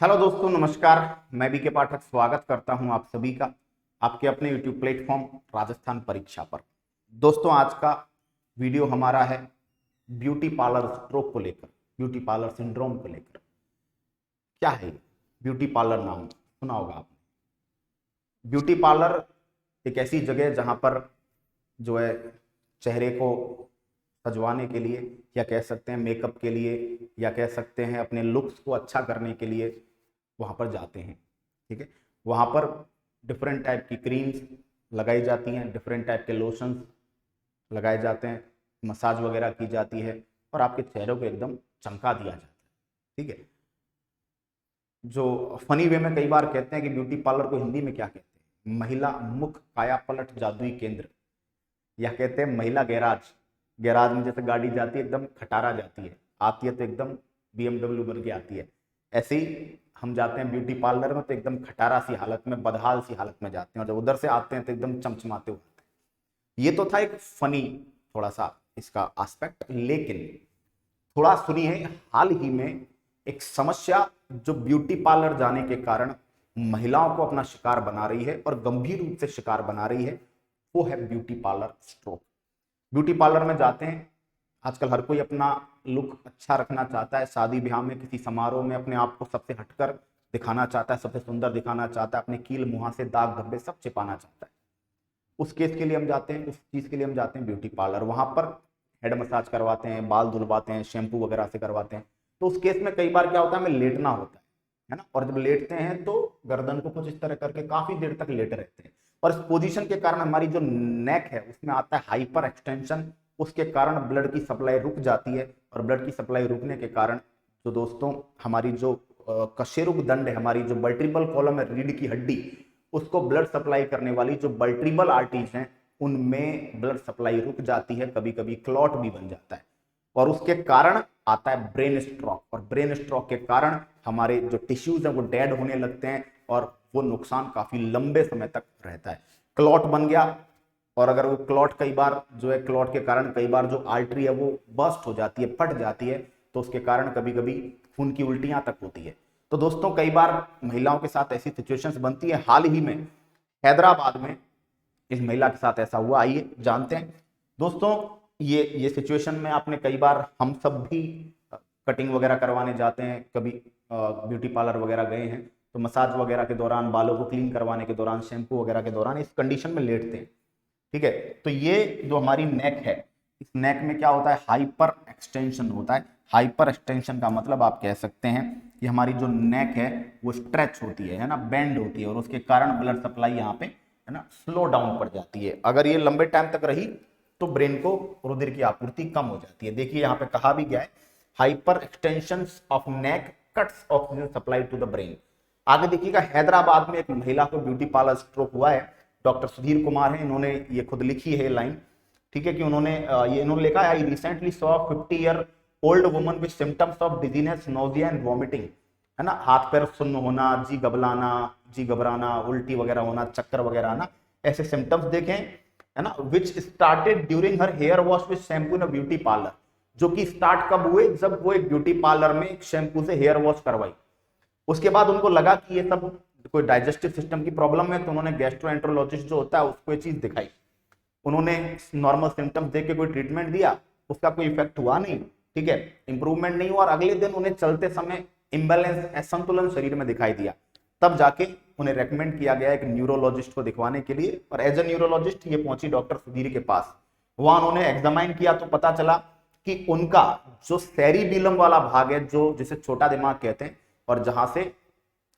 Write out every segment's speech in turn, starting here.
Hello दोस्तों, नमस्कार। मैं बीके पाठक स्वागत करता हूं आप सभी का आपके अपने यूट्यूब प्लेटफॉर्म राजस्थान परीक्षा पर। दोस्तों, आज का वीडियो हमारा है ब्यूटी पार्लर स्ट्रोक को लेकर, ब्यूटी पार्लर सिंड्रोम को लेकर। क्या है ब्यूटी पार्लर? नाम सुना होगा आपने। ब्यूटी पार्लर एक ऐसी जगह है जहां पर जो है चेहरे को सजवाने के लिए, या कह सकते हैं मेकअप के लिए, या कह सकते हैं अपने लुक्स को अच्छा करने के लिए वहां पर जाते हैं। ठीक है, वहां पर डिफरेंट टाइप की क्रीम्स लगाई जाती हैं, डिफरेंट टाइप के लोशंस लगाए जाते हैं, मसाज वगैरह की जाती है और आपके चेहरे को एकदम चमका दिया जाता है। ठीक है, जो फनी वे में कई बार कहते हैं कि ब्यूटी पार्लर को हिंदी में क्या कहते हैं, महिला मुख काया पलट जादुई केंद्र, या कहते हैं महिला गैराज। गैराज में जैसे गाड़ी जाती है एकदम खटारा जाती है, आती है तो एकदम BMW बन के आती है, ऐसे ही हम जाते हैं ब्यूटी पार्लर में तो एकदम खटारा सी हालत में, बदहाल सी हालत में जाते हैं, और जब उधर से आते हैं तो एकदम चमचमाते हुए आते हैं। ये तो था एक फनी थोड़ा सा इसका एस्पेक्ट, लेकिन थोड़ा सुनिए, हाल ही में एक समस्या जो ब्यूटी पार्लर जाने के कारण महिलाओं को अपना शिकार बना रही है और गंभीर रूप से शिकार बना रही है, वो है beauty parlour stroke. Beauty parlour में जाते हैं, आजकल हर कोई अपना लुक अच्छा रखना चाहता है, शादी ब्याह में किसी समारोह में अपने आप को सबसे हटकर दिखाना चाहता है, सबसे सुंदर दिखाना चाहता है, अपने कील मुहासे दाग धब्बे सब छिपाना चाहता है। उस केस के लिए हम जाते हैं, उस चीज के लिए हम जाते हैं ब्यूटी पार्लर। वहां पर हेड मसाज करवाते हैं, बाल धुलवाते हैं, शैम्पू वगैरह से करवाते हैं। तो उस केस में कई बार क्या होता है, हमें लेटना होता है ना, और जब लेटते हैं तो गर्दन को कुछ इस तरह करके काफी देर तक लेटे रहते हैं, और इस पोजीशन के कारण हमारी जो नेक है उसमें आता है हाइपर एक्सटेंशन। उसके कारण ब्लड की सप्लाई रुक जाती है, और ब्लड की सप्लाई रुकने के कारण जो दोस्तों हमारी जो कशेरुक दंड है, हमारी जो वर्टिब्रल कॉलम है, रीढ़ की हड्डी, उसको ब्लड सप्लाई करने वाली जो वर्टिब्रल आर्टरीज हैं उनमें ब्लड सप्लाई रुक जाती है, कभी कभी क्लॉट भी बन जाता है, और उसके कारण आता है ब्रेन स्ट्रोक। और ब्रेन स्ट्रोक के कारण हमारे जो टिश्यूज हैं वो डेड होने लगते हैं, और वो नुकसान काफी लंबे समय तक रहता है। क्लॉट बन गया, और अगर वो क्लॉट कई बार जो है, क्लॉट के कारण कई बार जो आर्टरी है वो बस्ट हो जाती है, फट जाती है, तो उसके कारण कभी कभी खून की उल्टियां तक होती है। तो दोस्तों, कई बार महिलाओं के साथ ऐसी सिचुएशंस बनती है। हाल ही में हैदराबाद में इस महिला के साथ ऐसा हुआ, आइए जानते हैं। दोस्तों, ये सिचुएशन में आपने कई बार, हम सब भी कटिंग वगैरह करवाने जाते हैं, कभी ब्यूटी पार्लर वगैरह गए हैं, तो मसाज वगैरह के दौरान, बालों को क्लीन करवाने के दौरान, शैम्पू वगैरह के दौरान इस कंडीशन में लेटते हैं। ठीक है, तो ये जो हमारी नेक है, इस नेक में क्या होता है, हाइपर एक्सटेंशन होता है। हाइपर एक्सटेंशन का मतलब आप कह सकते हैं कि हमारी जो नेक है वो स्ट्रेच होती है ना, बेंड होती है, और उसके कारण ब्लड सप्लाई यहाँ पे है ना स्लो डाउन पड़ जाती है। अगर ये लंबे टाइम तक रही तो ब्रेन को रुधिर की आपूर्ति कम हो जाती है। देखिए यहाँ पे कहा भी गया है, hyper extension of neck cuts oxygen supply to the brain. आगे देखिएगा, हैदराबाद में एक महिला को ब्यूटी पार्लर स्ट्रोक हुआ है। डॉक्टर सुधीर कुमार है, इन्होंने ये खुद लिखी है लाइन। ठीक है, कि इन्होंने लिखा है, I recently saw 50-year old woman with symptoms of dizziness, nausea and vomiting, है ना, हाथ पैर सुन्न होना, जी घबराना, उल्टी वगैरह होना, चक्कर वगैरह आना, ऐसे सिम्टम्स देखें, है ना, which started during her hair wash with shampoo in a beauty parlour. जो कि स्टार्ट कब हुए, जब वो एक ब्यूटी पार्लर में एक शैम्पू से हेयर वॉश करवाई। उसके बाद उनको लगा कि ये सब कोई डाइजेस्टिव सिस्टम की प्रॉब्लम है, तो उन्होंने गैस्ट्रोएंटरोलॉजिस्ट जो होता है उसको ये चीज दिखाई। उन्होंने नॉर्मल सिम्टम्स देख के कोई ट्रीटमेंट दिया, उसका कोई इफेक्ट हुआ नहीं। ठीक है, इंप्रूवमेंट नहीं हुआ, और अगले दिन उन्हें चलते समय इम्बैलेंस, असंतुलन शरीर में दिखाई दिया। तब जाके उन्हें रेकमेंड किया गया एक न्यूरोलॉजिस्ट को दिखवाने के लिए, और एज ए न्यूरोलॉजिस्ट ये पहुंची डॉक्टर सुधीर के पास। वहां उन्होंने एग्जामाइन किया तो पता चला कि उनका जो सेरिबेलम वाला भाग है, जो जिसे छोटा दिमाग कहते हैं, और जहां से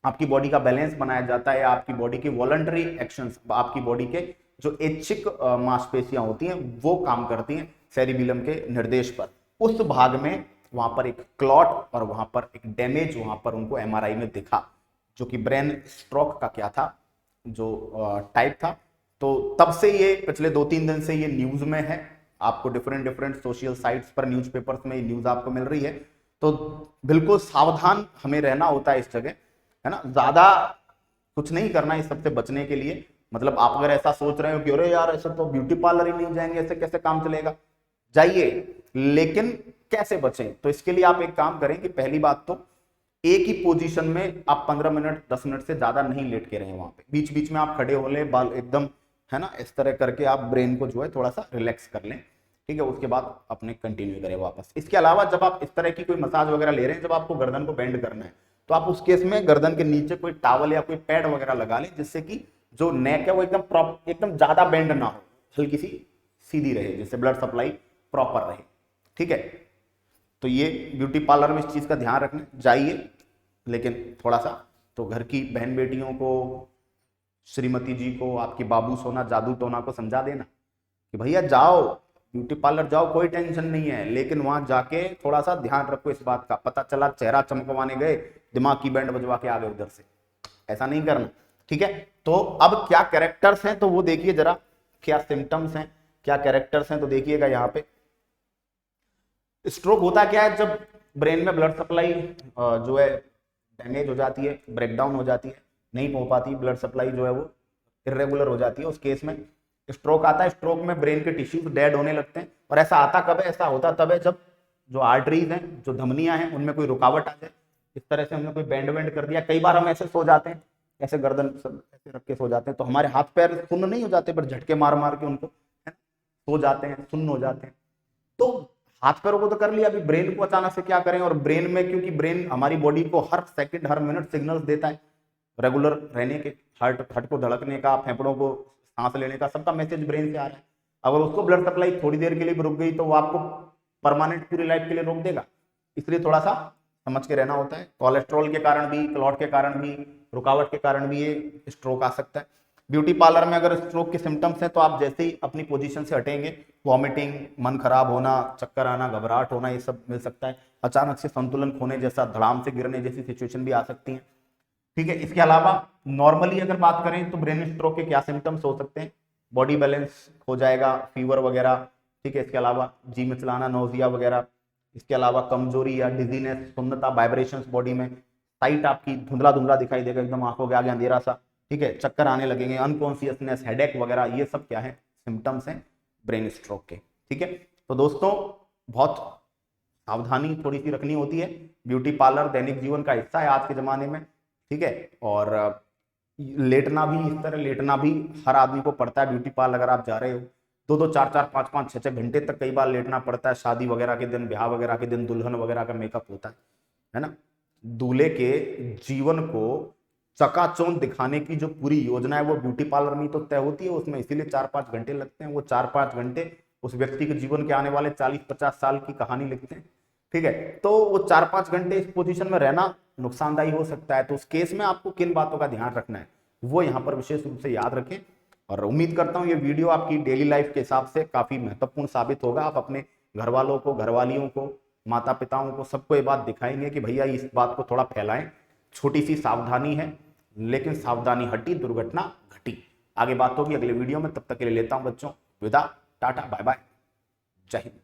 आपकी बॉडी का बैलेंस बनाया जाता है, आपकी बॉडी की वॉलंटरी एक्शंस, आपकी बॉडी के जो ऐच्छिक मांसपेशियां होती हैं वो काम करती हैं सेरिबेलम के निर्देश पर। उस भाग में वहां पर एक क्लॉट और वहां पर एक डैमेज वहां पर उनको एमआरआई में दिखा, जो कि ब्रेन स्ट्रोक का क्या था, जो टाइप था। तो तब से ये पिछले 2-3 दिन से ये न्यूज में है, आपको डिफरेंट सोशल साइट्स पर, न्यूज़पेपर्स में ये न्यूज आपको मिल रही है। तो बिल्कुल सावधान हमें रहना होता है इस जगह, है ना, ज्यादा कुछ नहीं करना इस सबसे बचने के लिए। मतलब आप अगर ऐसा सोच रहे हो कि अरे यार ऐसे तो ब्यूटी पार्लर ही नहीं जाएंगे, ऐसे कैसे काम चलेगा, जाइए, लेकिन कैसे बचें? तो इसके लिए आप एक काम करें कि पहली बात तो एक ही पोजीशन में आप 15 मिनट 10 मिनट से ज्यादा नहीं लेट के रहे वहां पे, बीच बीच में आप खड़े हो ले, बाल एकदम है ना इस तरह करके आप ब्रेन को जो है थोड़ा सा रिलैक्स कर लें, ठीक है। उसके बाद अपने कंटिन्यू करें वापस। इसके अलावा जब आप इस तरह की कोई मसाज वगैरह ले रहे हैं, जब आपको गर्दन को बेंड करना है, तो आप उस केस में गर्दन के नीचे कोई टॉवल या कोई पैड वगैरह लगा लें, जिससे कि जो नेक है वो एकदम ज्यादा बेंड ना हो, हल्की सी सीधी रहे, जिससे ब्लड सप्लाई प्रॉपर रहे, ठीक है। तो ये ब्यूटी पार्लर में इस चीज का ध्यान रखना, जाइए लेकिन थोड़ा सा तो घर की बहन बेटियों को, श्रीमती जी को, आपकी बाबू सोना जादू टोना को समझा देना कि भैया जाओ ब्यूटी पार्लर जाओ, कोई टेंशन नहीं है, लेकिन वहां जाके थोड़ा सा ध्यान रखो इस बात का, पता चला चेहरा चमकवाने गए, दिमाग की बैंड बजवा के आ गए उधर से, ऐसा नहीं करना, ठीक है। तो अब क्या कैरेक्टर्स हैं तो वो देखिए जरा, क्या सिम्टम्स हैं, क्या कैरेक्टर्स हैं, तो देखिएगा यहाँ पे। स्ट्रोक होता क्या है, जब ब्रेन में ब्लड सप्लाई जो है डैमेज हो जाती है, ब्रेकडाउन हो जाती है, नहीं हो पाती, ब्लड सप्लाई जो है वो इरेगुलर हो जाती है, उस केस में स्ट्रोक आता है। स्ट्रोक में ब्रेन के टिश्यूज डेड होने लगते हैं, और ऐसा आता कब है, ऐसा होता तब है जब जो आर्टरीज हैं, जो धमनियां हैं, उनमें कोई रुकावट आ जाए, इस तरह से हमने कोई बैंड वेंड कर दिया। कई बार हम ऐसे सो जाते हैं, ऐसे गर्दन ऐसे रख के सो जाते हैं, तो हमारे हाथ पैर सुन्न नहीं हो जाते, पर झटके मार मार के उनको सो जाते हैं, सुन्न हो जाते हैं। तो हाथ पैरों को तो कर लिया, अभी ब्रेन को अचानक से क्या करें। और ब्रेन में, क्योंकि ब्रेन हमारी बॉडी को हर सेकंड हर मिनट सिग्नल्स देता है रेगुलर रहने के, हार्ट को धड़कने का, फेफड़ों को सांस लेने का, सबका मैसेज ब्रेन से आ रहा है। अगर उसको ब्लड सप्लाई थोड़ी देर के लिए भी रुक गई तो वो आपको परमानेंट पूरी लाइफ के लिए रोक देगा, इसलिए थोड़ा सा समझ के रहना होता है। कोलेस्ट्रॉल के कारण भी, क्लॉट के कारण भी, रुकावट के कारण भी ये स्ट्रोक आ सकता है। ब्यूटी पार्लर में अगर स्ट्रोक के सिम्टम्स हैं तो आप जैसे ही अपनी पोजीशन से हटेंगे, वॉमिटिंग, मन खराब होना, चक्कर आना, घबराहट होना, ये सब मिल सकता है। अचानक से संतुलन खोने जैसा, धड़ाम से गिरने जैसी सिचुएशन भी आ सकती है, ठीक है। इसके अलावा नॉर्मली अगर बात करें तो ब्रेन स्ट्रोक के क्या सिम्टम्स हो सकते हैं, बॉडी बैलेंस हो जाएगा, फीवर वगैरह, ठीक है। इसके अलावा जी मिचलाना, नोजिया वगैरह। इसके अलावा कमजोरी या डिजीनेस, सुन्नता, वाइब्रेशंस बॉडी में, साइट आपकी धुंधला धुंधला दिखाई देगा, एकदम आंखों के आगे अंधेरा सा, ठीक है। चक्कर आने लगेंगे, अनकॉन्शियसनेस, हेडेक वगैरह, ये सब क्या है, सिम्टम्स हैं ब्रेन स्ट्रोक के, ठीक है। तो दोस्तों बहुत सावधानी थोड़ी सी रखनी होती है। ब्यूटी पार्लर दैनिक जीवन का हिस्सा है आज के जमाने में, ठीक है। और लेटना भी, इस तरह लेटना भी हर आदमी को पड़ता है। ब्यूटी पार्लर अगर आप जा रहे हो, 2-2, 4-4, 5-5, 6-6 घंटे तक कई बार लेटना पड़ता है। शादी वगैरह के दिन, ब्याह वगैरह के दिन दुल्हन वगैरह का मेकअप होता है ना। दूल्हे के जीवन को चकाचौंध दिखाने की जो पूरी योजना है वो ब्यूटी पार्लर में तो तय होती है उसमें, इसीलिए 4-5 घंटे लगते हैं। वो 4-5 घंटे उस व्यक्ति के जीवन के आने वाले 40-50 साल की कहानी लिखते हैं, ठीक है। तो वो 4-5 घंटे इस पोजीशन में रहना नुकसानदायी हो सकता है। तो उस केस में आपको किन बातों का ध्यान रखना है वो यहाँ पर विशेष रूप से याद रखें। और उम्मीद करता हूँ ये वीडियो आपकी डेली लाइफ के हिसाब से काफी महत्वपूर्ण साबित होगा। आप अपने घर वालों को, घरवालियों को, माता पिताओं को, सबको ये बात दिखाएंगे कि भैया इस बात को थोड़ा फैलाएं। छोटी सी सावधानी है, लेकिन सावधानी हटी दुर्घटना घटी। आगे बात होगी अगले वीडियो में, तब तक के लिए लेता हूं बच्चों विदा, टाटा बाय बाय, जय हिंद।